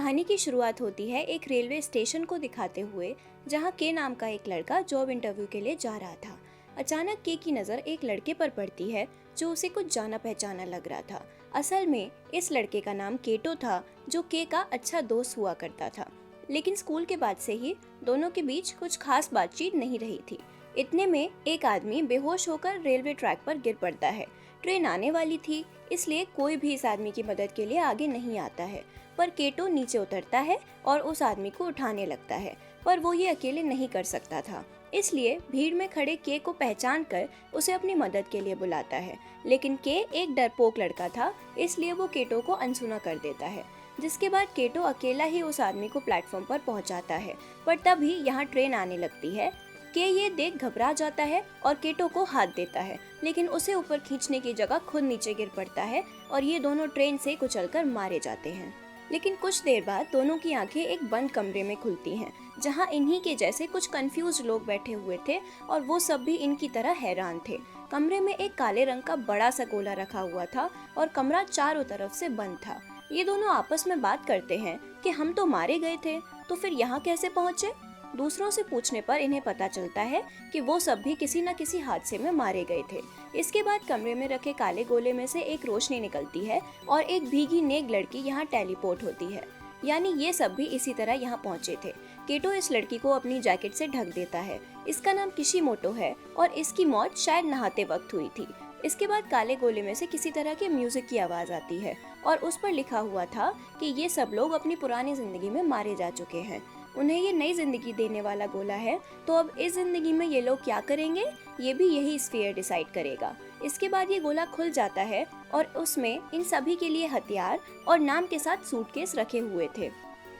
कहानी की शुरुआत होती है एक रेलवे स्टेशन को दिखाते हुए, जहां के नाम का एक लड़का जॉब इंटरव्यू के लिए जा रहा था। अचानक के की नज़र एक लड़के पर पड़ती है जो उसे कुछ जाना पहचाना लग रहा था। असल में इस लड़के का नाम केटो था, जो के का अच्छा दोस्त हुआ करता था। लेकिन स्कूल के बाद से ही दोनों के बीच कुछ खास बातचीत नहीं रही थी। इतने में एक आदमी बेहोश होकर रेलवे ट्रैक पर गिर पड़ता है। ट्रेन आने वाली थी, इसलिए कोई भी इस आदमी की मदद के लिए आगे नहीं आता है। पर केटो नीचे उतरता है और उस आदमी को उठाने लगता है, पर वो ये अकेले नहीं कर सकता था। इसलिए भीड़ में खड़े के को पहचान कर उसे अपनी मदद के लिए बुलाता है। लेकिन के एक डरपोक लड़का था, इसलिए वो केटो को अनसुना कर देता है। जिसके बाद केटो अकेला ही उस आदमी को प्लेटफॉर्म पर पहुंचाता है। पर तभी यहाँ ट्रेन आने लगती है। के ये देख घबरा जाता है और केटो को हाथ देता है, लेकिन उसे ऊपर खींचने की जगह खुद नीचे गिर पड़ता है और ये दोनों ट्रेन से कुचलकर मारे जाते हैं। लेकिन कुछ देर बाद दोनों की आंखें एक बंद कमरे में खुलती हैं, जहां इन्हीं के जैसे कुछ कंफ्यूज लोग बैठे हुए थे और वो सब भी इनकी तरह हैरान थे। कमरे में एक काले रंग का बड़ा सा गोला रखा हुआ था और कमरा चारों तरफ से बंद था। ये दोनों आपस में बात करते हैं कि हम तो मारे गए थे, तो फिर यहाँ कैसे पहुँचे। दूसरों से पूछने पर इन्हें पता चलता है कि वो सब भी किसी न किसी हादसे में मारे गए थे। इसके बाद कमरे में रखे काले गोले में से एक रोशनी निकलती है और एक भीगी नेक लड़की यहाँ टेलीपोर्ट होती है। यानी ये सब भी इसी तरह यहाँ पहुँचे थे। केटो इस लड़की को अपनी जैकेट से ढक देता है। इसका नाम किशिमोटो है और इसकी मौत शायद नहाते वक्त हुई थी। इसके बाद काले गोले में से किसी तरह के म्यूजिक की आवाज आती है और उस पर लिखा हुआ था कि ये सब लोग अपनी पुरानी जिंदगी में मारे जा चुके हैं, उन्हें ये नई जिंदगी देने वाला गोला है। तो अब इस जिंदगी में ये लोग क्या करेंगे, ये भी यही स्फीयर डिसाइड करेगा। इसके बाद ये गोला खुल जाता है और उसमें इन सभी के लिए हथियार और नाम के साथ सूटकेस रखे हुए थे।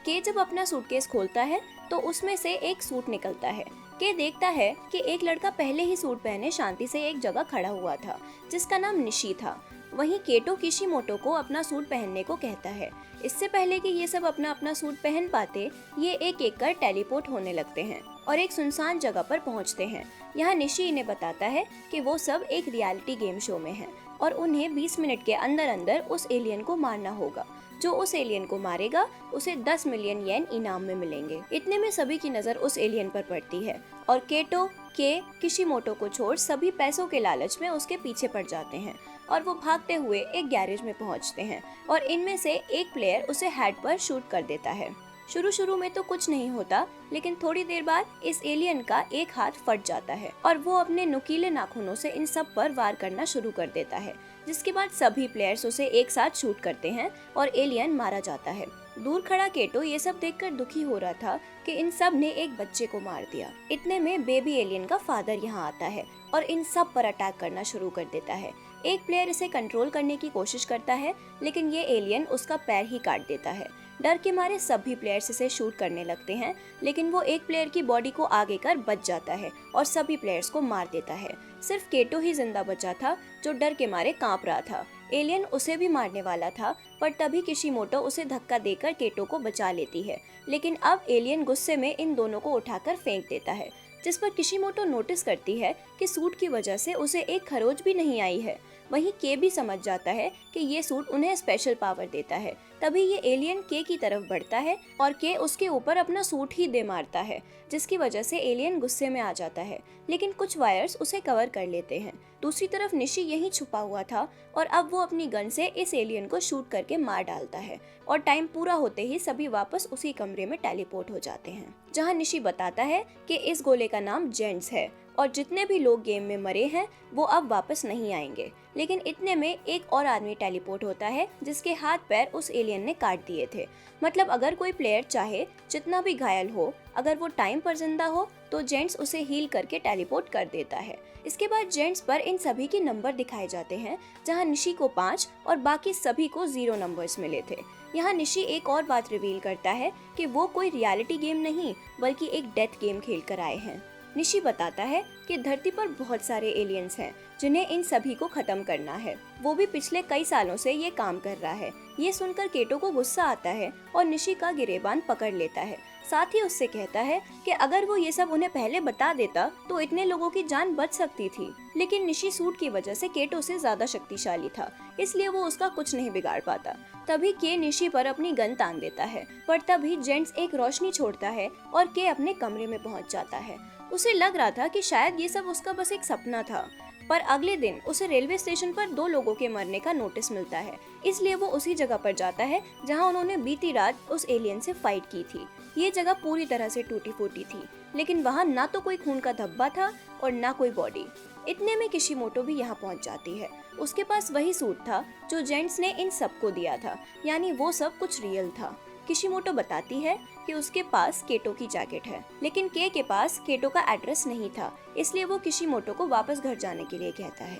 के जब अपना सूटकेस खोलता है तो उसमें से एक सूट निकलता है। के देखता है कि एक लड़का पहले ही सूट पहने शांति से एक जगह खड़ा हुआ था, जिसका नाम निशी था। वहीं केटो किशिमोटो को अपना सूट पहनने को कहता है। इससे पहले कि ये सब अपना अपना सूट पहन पाते, ये एक एक कर टेलीपोर्ट होने लगते हैं और एक सुनसान जगह पर पहुंचते हैं। यहाँ निशी इन्हें बताता है कि वो सब एक रियलिटी गेम शो में हैं और उन्हें 20 मिनट के अंदर अंदर उस एलियन को मारना होगा। जो उस एलियन को मारेगा उसे 10 मिलियन येन इनाम में मिलेंगे। इतने में सभी की नजर उस एलियन पर पड़ती है और केटो के किशिमोटो को छोड़ सभी पैसों के लालच में उसके पीछे पड़ जाते हैं और वो भागते हुए एक गैरेज में पहुंचते हैं और इनमें से एक प्लेयर उसे हेड पर शूट कर देता है। शुरू में तो कुछ नहीं होता, लेकिन थोड़ी देर बाद इस एलियन का एक हाथ फट जाता है और वो अपने नुकीले नाखूनों से इन सब पर वार करना शुरू कर देता है। जिसके बाद सभी प्लेयर्स उसे एक साथ शूट करते हैं और एलियन मारा जाता है। दूर खड़ा केटो ये सब देखकर दुखी हो रहा था कि इन सब ने एक बच्चे को मार दिया। इतने में बेबी एलियन का फादर यहाँ आता है और इन सब पर अटैक करना शुरू कर देता है। एक प्लेयर इसे कंट्रोल करने की कोशिश करता है, लेकिन ये एलियन उसका पैर ही काट देता है। डर के मारे सभी प्लेयर्स इसे शूट करने लगते हैं, लेकिन वो एक प्लेयर की बॉडी को आगे कर बच जाता है और सभी प्लेयर्स को मार देता है। सिर्फ केटो ही जिंदा बचा था, जो डर के मारे कांप रहा था। एलियन उसे भी मारने वाला था, पर तभी किशिमोटो उसे धक्का देकर केटो को बचा लेती है। लेकिन अब एलियन गुस्से में इन दोनों को उठाकर फेंक देता है, जिस पर किशिमोटो नोटिस करती है कि सूट की वजह से उसे एक खरोच भी नहीं आई है। वहीं के भी समझ जाता है कि ये सूट उन्हें स्पेशल पावर देता है। तभी ये एलियन के की तरफ बढ़ता है और के उसके ऊपर अपना सूट ही दे मारता है, जिसकी वजह से एलियन गुस्से में आ जाता है। लेकिन कुछ वायर्स उसे कवर कर लेते हैं। दूसरी तरफ निशी यहीं छुपा हुआ था और अब वो अपनी गन से इस एलियन को शूट करके मार डालता है और टाइम पूरा होते ही सभी वापस उसी कमरे में टेलीपोर्ट हो जाते हैं, जहाँ निशी बताता है कि इस गोले का नाम जेंट्स है और जितने भी लोग गेम में मरे हैं वो अब वापस नहीं आएंगे। लेकिन इतने में एक और आदमी टेलीपोर्ट होता है, जिसके हाथ पैर उस एलियन ने काट दिए थे। मतलब अगर कोई प्लेयर चाहे जितना भी घायल हो, अगर वो टाइम पर जिंदा हो तो जेंट्स उसे हील करके टेलीपोर्ट कर देता है। इसके बाद जेंट्स पर इन सभी के नंबर दिखाए जाते हैं, जहां निशी को 5 और बाकी सभी को 0 नंबर्स मिले थे। यहाँ निशी एक और बात रिवील करता है कि वो कोई रियलिटी गेम नहीं, बल्कि एक डेथ गेम खेल कर आए हैं। निशी बताता है कि धरती पर बहुत सारे एलियंस हैं जिन्हें इन सभी को खत्म करना है। वो भी पिछले कई सालों से ये काम कर रहा है। ये सुनकर केटो को गुस्सा आता है और निशी का गिरेबान पकड़ लेता है। साथ ही उससे कहता है कि अगर वो ये सब उन्हें पहले बता देता तो इतने लोगों की जान बच सकती थी। लेकिन निशी सूट की वजह से केटो से ज्यादा शक्तिशाली था, इसलिए वो उसका कुछ नहीं बिगाड़ पाता। तभी के निशी पर अपनी गन तान देता है, पर तभी जेंट्स एक रोशनी छोड़ता है और के अपने कमरे में पहुंच जाता है। उसे लग रहा था कि शायद ये सब उसका बस एक सपना था, पर अगले दिन उसे रेलवे स्टेशन पर 2 लोगों के मरने का नोटिस मिलता है। इसलिए वो उसी जगह पर जाता है जहां उन्होंने बीती रात उस एलियन से फाइट की थी। ये जगह पूरी तरह से टूटी फूटी थी, लेकिन वहां ना तो कोई खून का धब्बा था और ना कोई बॉडी। इतने में किशिमोटो भी यहाँ पहुँच जाती है। उसके पास वही सूट था जो जेंट्स ने इन सबको दिया था, यानी वो सब कुछ रियल था। किशिमोटो बताती है कि उसके पास केटो की जैकेट है, लेकिन के पास केटो का एड्रेस नहीं था, इसलिए वो किशिमोटो को वापस घर जाने के लिए कहता है।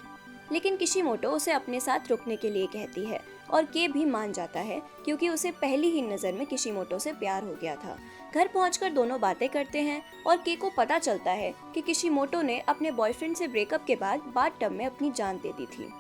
लेकिन किशिमोटो उसे अपने साथ रुकने के लिए कहती है और के भी मान जाता है, क्योंकि उसे पहली ही नज़र में किशिमोटो से प्यार हो गया था। घर पहुंचकर दोनों बातें करते हैं और के को पता चलता है कि किशिमोटो ने अपने बॉयफ्रेंड से ब्रेकअप के बाद बाथटब में अपनी जान दे दी थी।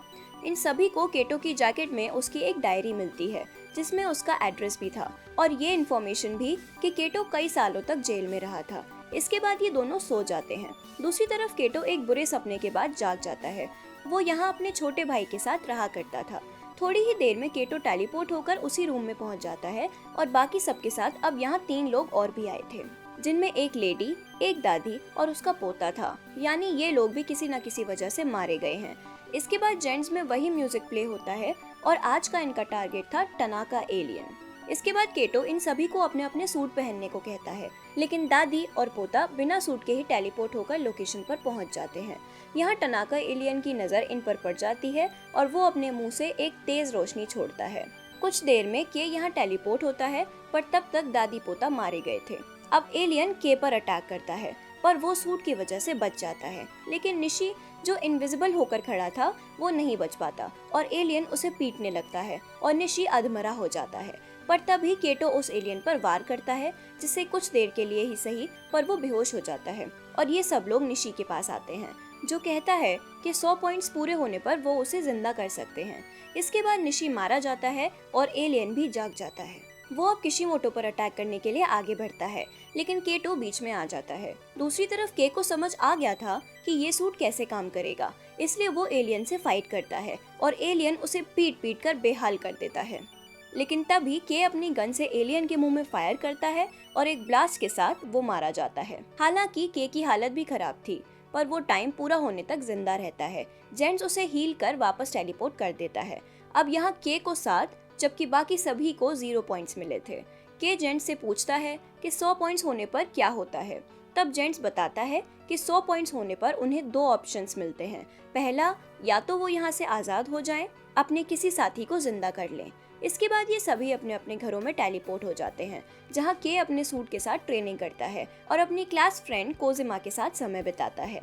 इन सभी को केटो की जैकेट में उसकी एक डायरी मिलती है जिसमें उसका एड्रेस भी था और ये इन्फॉर्मेशन भी कि केटो कई सालों तक जेल में रहा था। इसके बाद ये दोनों सो जाते हैं। दूसरी तरफ केटो एक बुरे सपने के बाद जाग जाता है। वो यहाँ अपने छोटे भाई के साथ रहा करता था। थोड़ी ही देर में केटो टेलीपोर्ट होकर उसी रूम में पहुँच जाता है और बाकी सबके साथ अब यहाँ 3 लोग और भी आए थे, जिनमें एक लेडी, एक दादी और उसका पोता था। यानी ये लोग भी किसी न किसी वजह से मारे गए हैं। इसके बाद जेंट्स में वही म्यूजिक प्ले होता है और आज का इनका टारगेट था टनाका एलियन। इसके बाद केटो इन सभी को अपने अपने सूट पहनने को कहता है, लेकिन दादी और पोता बिना सूट के ही टेलीपोर्ट होकर लोकेशन पर पहुंच जाते हैं। यहाँ टनाका एलियन की नज़र इन पर पड़ जाती है और वो अपने मुंह से एक तेज रोशनी छोड़ता है। कुछ देर में के यहाँ टेलीपोर्ट होता है, पर तब तक दादी पोता मारे गए थे। अब एलियन के पर अटैक करता है, पर वो सूट की वजह से बच जाता है। लेकिन निशी जो इनविजिबल होकर खड़ा था वो नहीं बच पाता और एलियन उसे पीटने लगता है और निशी अधमरा हो जाता है। पर तभी केटो उस एलियन पर वार करता है, जिससे कुछ देर के लिए ही सही पर वो बेहोश हो जाता है और ये सब लोग निशी के पास आते हैं, जो कहता है कि 100 पॉइंट्स पूरे होने पर वो उसे जिंदा कर सकते हैं। इसके बाद निशी मारा जाता है और एलियन भी जाग जाता है। वो अब किशिमोटो पर अटैक करने के लिए आगे बढ़ता है, लेकिन केटो बीच में आ जाता है। दूसरी तरफ के को समझ आ गया था कि ये सूट कैसे काम करेगा, इसलिए वो एलियन से फाइट करता है और एलियन उसे पीट पीट कर बेहाल कर देता है। लेकिन तभी के अपनी गन से एलियन के मुंह में फायर करता है और एक ब्लास्ट के साथ वो मारा जाता है। हालांकि के की हालत भी खराब थी, पर वो टाइम पूरा होने तक जिंदा रहता है। जेंट्स उसे हील कर वापस टेलीपोर्ट कर देता है। अब यहाँ के को 7 जबकि बाकी सभी को 0 पॉइंट्स मिले थे। के जेंट्स से पूछता है कि 100 पॉइंट्स होने पर क्या होता है। तब जेंट्स बताता है कि 100 पॉइंट्स होने पर उन्हें 2 ऑप्शंस मिलते हैं। पहला, या तो वो यहाँ से आज़ाद हो जाएं, अपने किसी साथी को जिंदा कर लें। इसके बाद ये सभी अपने अपने घरों में टेलीपोर्ट हो जाते हैं, जहाँ के अपने सूट के साथ ट्रेनिंग करता है और अपनी क्लास फ्रेंड कोजिमा के साथ समय बिताता है।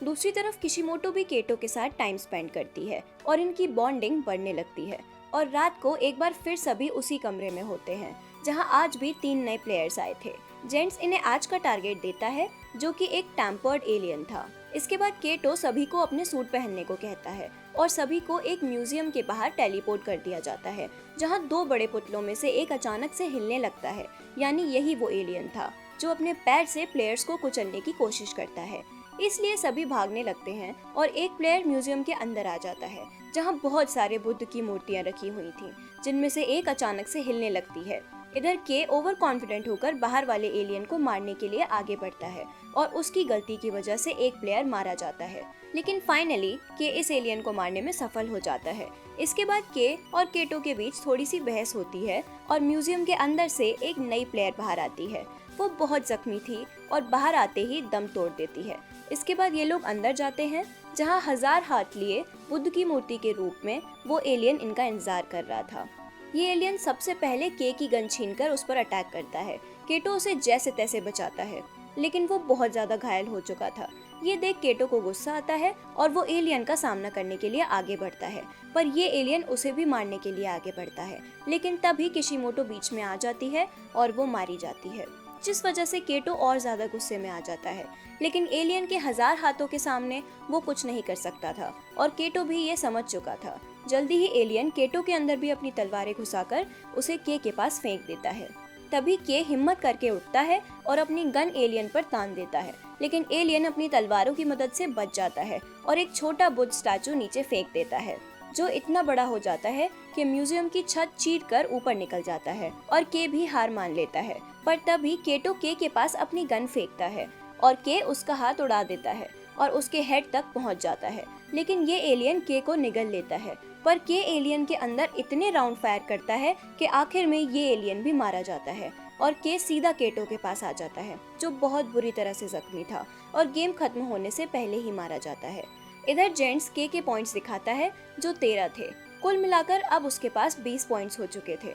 दूसरी तरफ किशिमोटो भी केटो के साथ टाइम स्पेंड करती है और इनकी बॉन्डिंग बढ़ने लगती है और रात को एक बार फिर सभी उसी कमरे में होते हैं, जहां आज भी 3 नए प्लेयर्स आए थे। जेंट्स इन्हें आज का टारगेट देता है, जो कि एक टैम्पर्ड एलियन था। इसके बाद केटो सभी को अपने सूट पहनने को कहता है और सभी को एक म्यूजियम के बाहर टेलीपोर्ट कर दिया जाता है, जहां 2 बड़े पुतलों में से एक अचानक से हिलने लगता है। यानी यही वो एलियन था जो अपने पैर से प्लेयर्स को कुचलने की कोशिश करता है। इसलिए सभी भागने लगते हैं और एक प्लेयर म्यूजियम के अंदर आ जाता है, जहां बहुत सारे बुद्ध की मूर्तियां रखी हुई थीं, जिनमें से एक अचानक से हिलने लगती है। इधर के ओवर कॉन्फिडेंट होकर बाहर वाले एलियन को मारने के लिए आगे बढ़ता है और उसकी गलती की वजह से एक प्लेयर मारा जाता है। लेकिन फाइनली के इस एलियन को मारने में सफल हो जाता है। इसके बाद के और केटो के बीच थोड़ी सी बहस होती है और म्यूजियम के अंदर से एक नई प्लेयर बाहर आती है। वो बहुत जख्मी थी और बाहर आते ही दम तोड़ देती है। इसके बाद ये लोग अंदर जाते हैं, जहां 1000 हाथ लिए बुद्ध की मूर्ति के रूप में वो एलियन इनका इंतजार कर रहा था। ये एलियन सबसे पहले के की गन छीनकर उस पर अटैक करता है। केटो उसे जैसे तैसे बचाता है, लेकिन वो बहुत ज्यादा घायल हो चुका था। ये देख केटो को गुस्सा आता है और वो एलियन का सामना करने के लिए आगे बढ़ता है, पर ये एलियन उसे भी मारने के लिए आगे बढ़ता है। लेकिन तभी किशिमोटो बीच में आ जाती है और वो मारी जाती है। जिस वजह से केटो और ज्यादा गुस्से में आ जाता है। लेकिन एलियन के 1000 हाथों के सामने वो कुछ नहीं कर सकता था और केटो भी ये समझ चुका था। जल्दी ही एलियन केटो के अंदर भी अपनी तलवारें घुसाकर उसे के पास फेंक देता है। तभी के हिम्मत करके उठता है और अपनी गन एलियन पर तान देता है, लेकिन एलियन अपनी तलवारों की मदद से बच जाता है और एक छोटा बुद्ध स्टैचू नीचे फेंक देता है, जो इतना बड़ा हो जाता है कि म्यूजियम की छत चीर कर ऊपर निकल जाता है और के भी हार मान लेता है। पर तभी केटो के पास अपनी गन फेंकता है और के उसका हाथ उड़ा देता है और उसके हेड तक पहुंच जाता है। लेकिन ये एलियन के को निगल लेता है, पर के एलियन के अंदर इतने राउंड फायर करता है कि आखिर में ये एलियन भी मारा जाता है और के सीधा केटो के पास आ जाता है, जो बहुत बुरी तरह से जख्मी था और गेम खत्म होने से पहले ही मारा जाता है। इधर जेंट्स के पॉइंट्स दिखाता है, जो 13 थे। कुल मिलाकर अब उसके पास 20 पॉइंट्स हो चुके थे।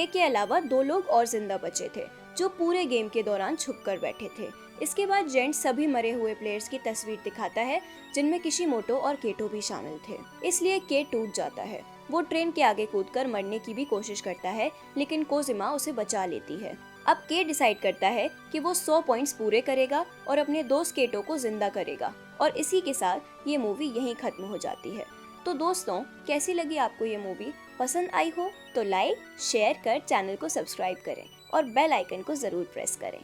के अलावा 2 लोग और जिंदा बचे थे, जो पूरे गेम के दौरान छुप कर बैठे थे। इसके बाद जेंट्स सभी मरे हुए प्लेयर्स की तस्वीर दिखाता है, जिनमें किशिमोटो और केटो भी शामिल थे। इसलिए के टूट जाता है। वो ट्रेन के आगे कूदकर मरने की भी कोशिश करता है, लेकिन कोजिमा उसे बचा लेती है। अब के डिसाइड करता है कि वो 100 पॉइंट्स पूरे करेगा और अपने दोस्त केटो को जिंदा करेगा, और इसी के साथ ये मूवी यहीं खत्म हो जाती है। तो दोस्तों, कैसी लगी आपको ये मूवी? पसंद आई हो तो लाइक शेयर कर चैनल को सब्सक्राइब करें और बेल आइकन को जरूर प्रेस करें।